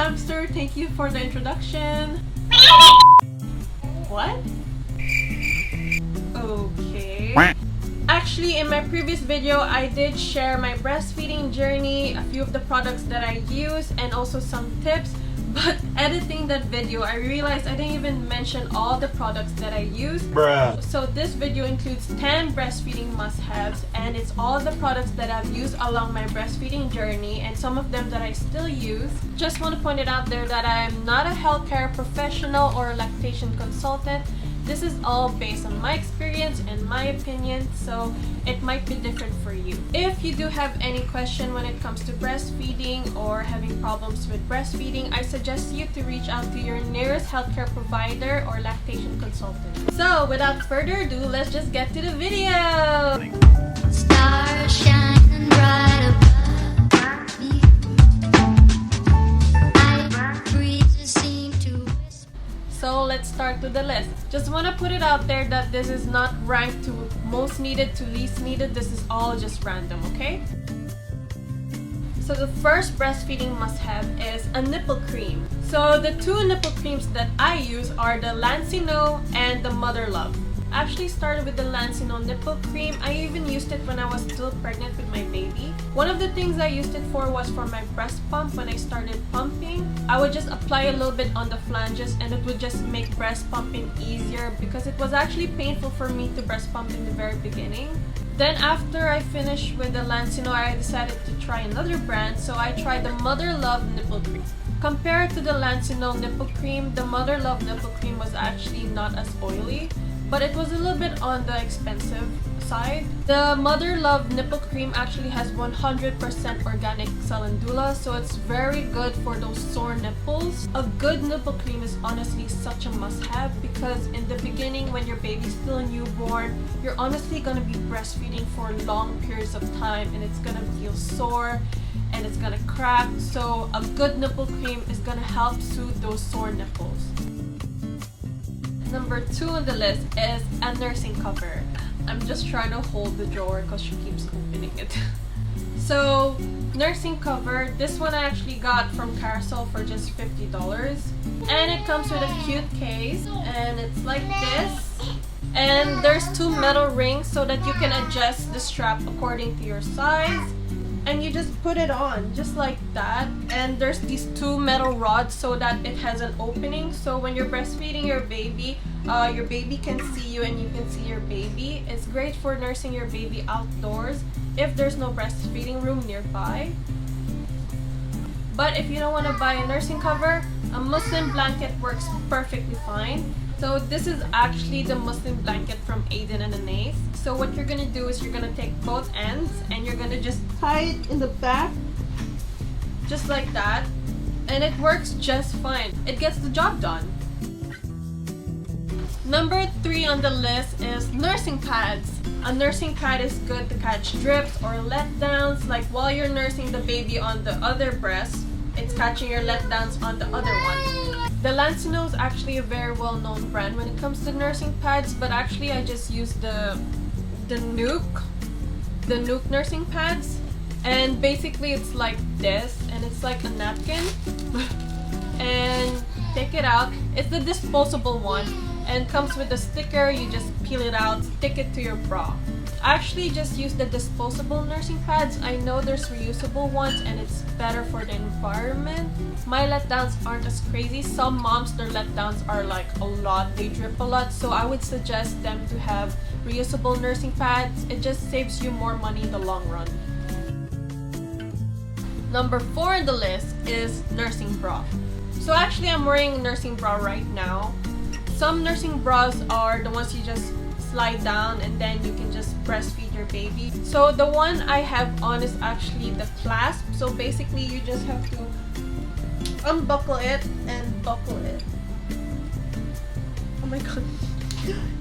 hamster, thank you for the introduction. What? Okay. Actually, in my previous video, I did share my breastfeeding journey, a few of the products that I use, and also some tips. But editing that video, I realized I didn't even mention all the products that I use. Bruh. So this video includes 10 breastfeeding must-haves, and it's all the products that I've used along my breastfeeding journey and some of them that I still use. Just want to point it out there that I'm not a healthcare professional or a lactation consultant. This is all based on my experience and my opinion, so it might be different for you. If you do have any question when it comes to breastfeeding or having problems with breastfeeding, I suggest you to reach out to your nearest healthcare provider or lactation consultant. So without further ado, let's just get to the video! Stars shining bright above me. Breezes seem to whisper. So let's start with the list. Just want to put it out there that this is not ranked to most needed to least needed. This is all just random, okay? So the first breastfeeding must-have is a nipple cream. So the two nipple creams that I use are the Lancino and the Mother Love. I actually started with the Lancino nipple cream. I even used it when I was still pregnant with my baby. One of the things I used it for was for my breast pump. When I started pumping, I would just apply a little bit on the flanges and it would just make breast pumping easier because it was actually painful for me to breast pump in the very beginning. Then after I finished with the Lancino, I decided to try another brand, so I tried the Mother Love nipple cream. Compared to the Lancino nipple cream, the Mother Love nipple cream was actually not as oily, but it was a little bit on the expensive side. The Mother Love nipple cream actually has 100% organic calendula, so it's very good for those sore nipples. A good nipple cream is honestly such a must-have because in the beginning, when your baby's still a newborn, you're honestly gonna be breastfeeding for long periods of time and it's gonna feel sore and it's gonna crack. So a good nipple cream is gonna help soothe those sore nipples. Number 2 on the list is a nursing cover. I'm just trying to hold the drawer because she keeps opening it. So, nursing cover, this one I actually got from Carousel for just $50. And it comes with a cute case and it's like this. And there's 2 metal rings so that you can adjust the strap according to your size. And you just put it on just like that, and there's these 2 metal rods so that it has an opening, so when you're breastfeeding your baby can see you and you can see your baby. It's great for nursing your baby outdoors if there's no breastfeeding room nearby. But if you don't want to buy a nursing cover, a muslin blanket works perfectly fine. So this is actually the muslin blanket from Aiden and Anais. So what you're gonna do is you're gonna take both ends and you're gonna just tie it in the back, just like that, and it works just fine. It gets the job done. Number 3 on the list is nursing pads. A nursing pad is good to catch drips or letdowns, like while you're nursing the baby on the other breast, it's catching your letdowns on the other one. The Lancino is actually a very well-known brand when it comes to nursing pads, but actually I just use the Nuke nursing pads, and basically it's like this, and it's like a napkin. And take it out. It's the disposable one and comes with a sticker. You just peel it out, stick it to your bra. I actually just use the disposable nursing pads. I know there's reusable ones and it's better for the environment. My letdowns aren't as crazy. Some moms, their letdowns are like a lot, they drip a lot, so I would suggest them to have reusable nursing pads. It just saves you more money in the long run. Number 4 on the list is nursing bra. So actually I'm wearing a nursing bra right now. Some nursing bras are the ones you just slide down and then you can just breastfeed your baby. So the one I have on is actually the clasp. So basically you just have to unbuckle it and buckle it. Oh my god.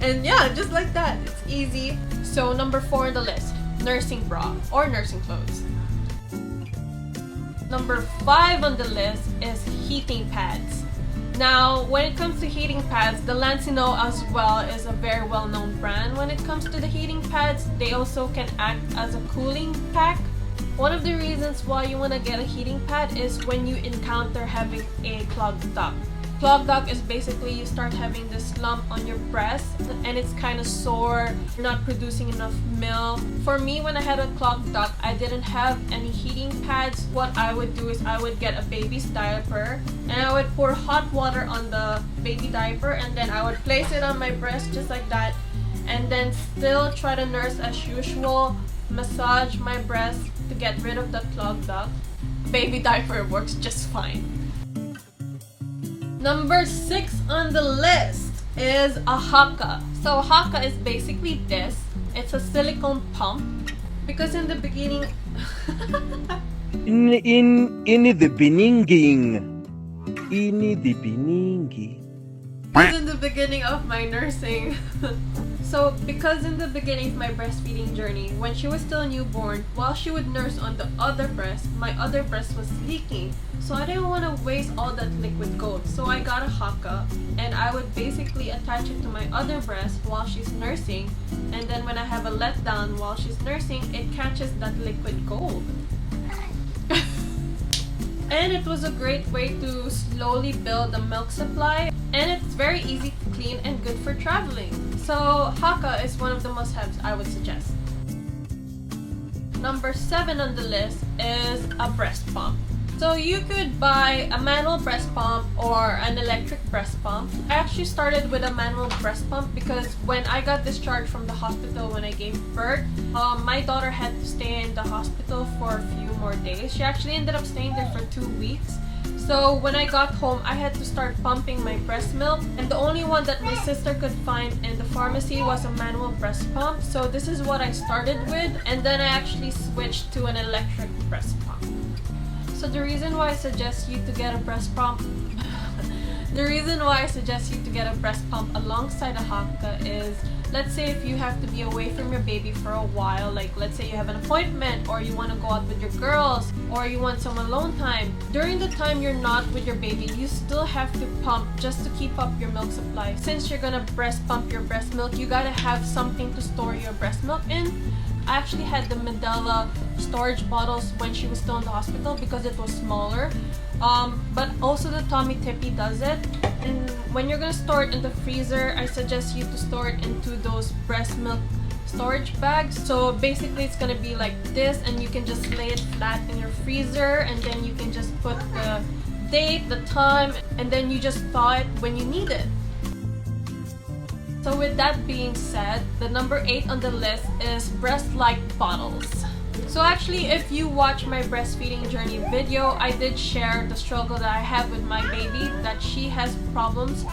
And yeah, just like that. It's easy. So number 4 on the list, nursing bra or nursing clothes. Number 5 on the list is heating pads. Now, when it comes to heating pads, the Lancino as well is a very well-known brand. When it comes to the heating pads, they also can act as a cooling pack. One of the reasons why you want to get a heating pad is when you encounter having a clogged duct. Clogged duct is basically you start having this lump on your breast and it's kind of sore, you're not producing enough milk. For me, when I had a clogged duct, I didn't have any heating pads. What I would do is I would get a baby's diaper and I would pour hot water on the baby diaper and then I would place it on my breast just like that, and then still try to nurse as usual, massage my breast to get rid of the clogged duct. Baby diaper works just fine. Number 6 on the list is a Hakka. So Hakka is basically this. It's a silicone pump because in the beginning in the beginning. in the beginning of my nursing. So because in the beginning of my breastfeeding journey, when she was still a newborn, while she would nurse on the other breast, my other breast was leaking. So I didn't want to waste all that liquid gold. So I got a Hakka and I would basically attach it to my other breast while she's nursing. And then when I have a letdown while she's nursing, it catches that liquid gold. And it was a great way to slowly build a milk supply, and it's very easy to clean and good for traveling. So Hakka is one of the must-haves I would suggest. Number 7 on the list is a breast pump. So you could buy a manual breast pump or an electric breast pump. I actually started with a manual breast pump because when I got discharged from the hospital when I gave birth, my daughter had to stay in the hospital for a few more days. She actually ended up staying there for 2 weeks. So when I got home, I had to start pumping my breast milk, and the only one that my sister could find in the pharmacy was a manual breast pump. So this is what I started with, and then I actually switched to an electric breast pump. So the reason why I suggest you to get a breast pump alongside a Hakka is, let's say if you have to be away from your baby for a while, like let's say you have an appointment or you want to go out with your girls or you want some alone time. During the time you're not with your baby, you still have to pump just to keep up your milk supply. Since you're gonna breast pump your breast milk, you gotta have something to store your breast milk in. I actually had the Medela storage bottles when she was still in the hospital because it was smaller. But also the Tommy Tippy does it. And when you're gonna store it in the freezer, I suggest you to store it into those breast milk storage bags. So basically it's gonna be like this, and you can just lay it flat in your freezer, and then you can just put the date, the time, and then you just thaw it when you need it. So with that being said, the number 8 on the list is breast-like bottles. So actually, if you watch my breastfeeding journey video, I did share the struggle that I have with my baby, that she has problems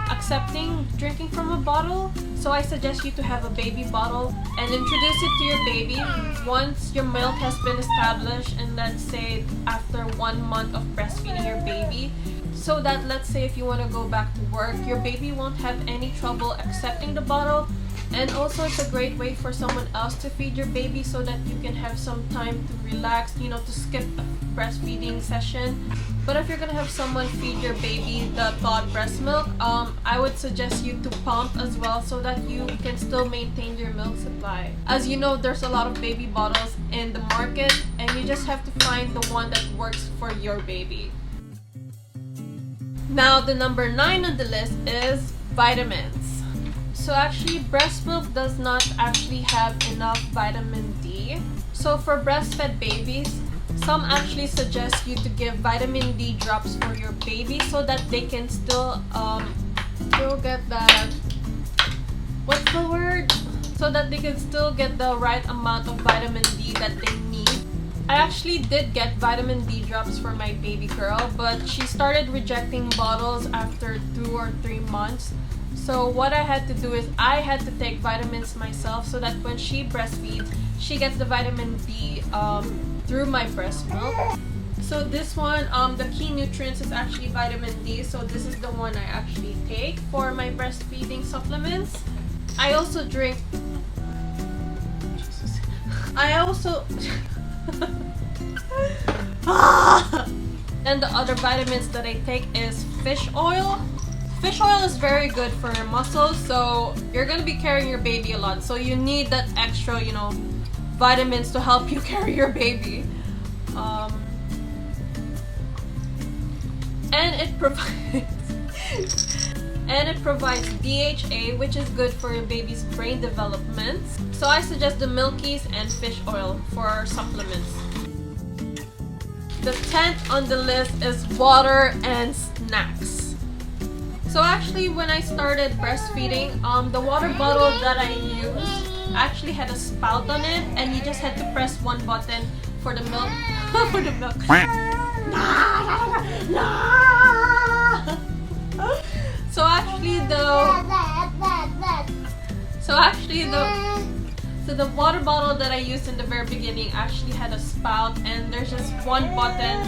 accepting drinking from a bottle. So I suggest you to have a baby bottle and introduce it to your baby. Once your milk has been established, and let's say after 1 month of breastfeeding your baby, so that let's say if you want to go back to work, your baby won't have any trouble accepting the bottle. And also it's a great way for someone else to feed your baby so that you can have some time to relax, you know, to skip a breastfeeding session. But if you're gonna have someone feed your baby the thawed breast milk, I would suggest you to pump as well so that you can still maintain your milk supply. As you know, there's a lot of baby bottles in the market, and you just have to find the one that works for your baby. Now the number 9 on the list is vitamins. So actually, breast milk does not actually have enough vitamin D. So for breastfed babies, some actually suggest you to give vitamin D drops for your baby so that they can still get that, what's the word? So that they can still get the right amount of vitamin D that they need. I actually did get vitamin D drops for my baby girl, but she started rejecting bottles after 2 or 3 months. So what I had to do is I had to take vitamins myself so that when she breastfeeds, she gets the vitamin D through my breast milk. So this one, the key nutrients is actually vitamin D. So this is the one I actually take for my breastfeeding supplements. I also drink... And the other vitamins that I take is fish oil. Fish oil is very good for your muscles, so you're gonna be carrying your baby a lot, so you need that extra, you know, vitamins to help you carry your baby. And it provides DHA, which is good for your baby's brain development. So I suggest the Milkies and fish oil for supplements. The 10th on the list is water and snacks. So actually, when I started breastfeeding, the water bottle that I used actually had a spout on it, and you just had to press one button for the milk. For the milk. So actually, the water bottle that I used in the very beginning actually had a spout, and there's just one button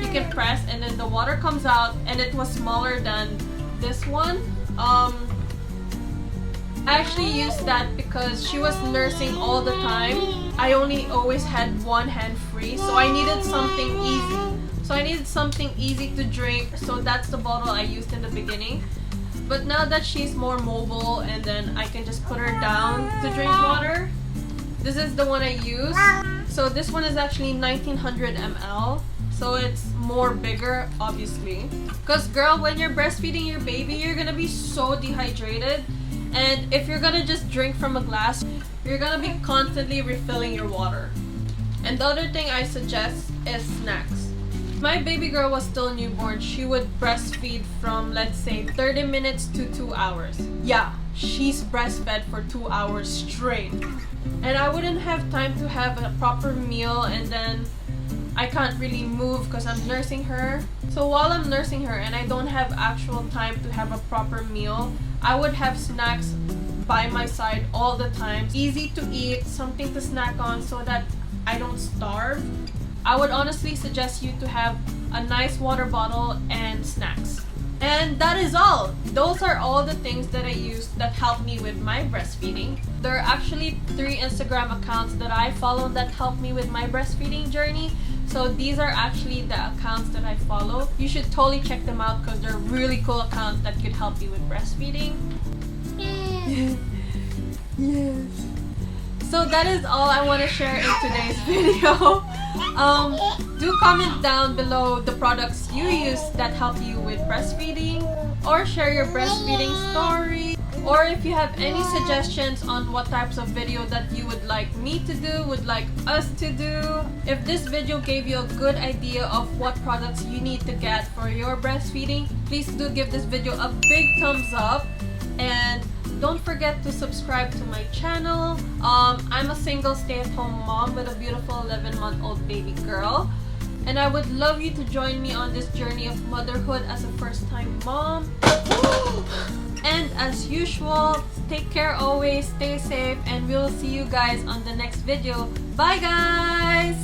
you can press, and then the water comes out, and it was smaller than this one. I actually used that because she was nursing all the time. I only always had one hand free, so I needed something easy. So I needed something easy to drink, so that's the bottle I used in the beginning. But now that she's more mobile and then I can just put her down to drink water, this is the one I use. So this one is actually 1900 ml, so it's more bigger, obviously. Because girl, when you're breastfeeding your baby, you're gonna be so dehydrated, and if you're gonna just drink from a glass, you're gonna be constantly refilling your water. And the other thing I suggest is snacks. My baby girl was still newborn. She would breastfeed from, let's say, 30 minutes to 2 hours. Yeah, she's breastfed for 2 hours straight. And I wouldn't have time to have a proper meal, and then I can't really move because I'm nursing her. So while I'm nursing her and I don't have actual time to have a proper meal, I would have snacks by my side all the time. Easy to eat, something to snack on so that I don't starve. I would honestly suggest you to have a nice water bottle and snacks. And that is all. Those are all the things that I use that help me with my breastfeeding. There are actually 3 Instagram accounts that I follow that help me with my breastfeeding journey. So these are actually the accounts that I follow. You should totally check them out because they're really cool accounts that could help you with breastfeeding. Yes. So that is all I want to share in today's video. Do comment down below the products you use that help you with breastfeeding, or share your breastfeeding story, or if you have any suggestions on what types of video that you would like me to do, would like us to do. If this video gave you a good idea of what products you need to get for your breastfeeding, please do give this video a big thumbs up, and don't forget to subscribe to my channel. I'm a single stay-at-home mom with a beautiful 11-month-old baby girl, and I would love you to join me on this journey of motherhood as a first-time mom. And as usual, take care always, stay safe, and we'll see you guys on the next video. Bye guys!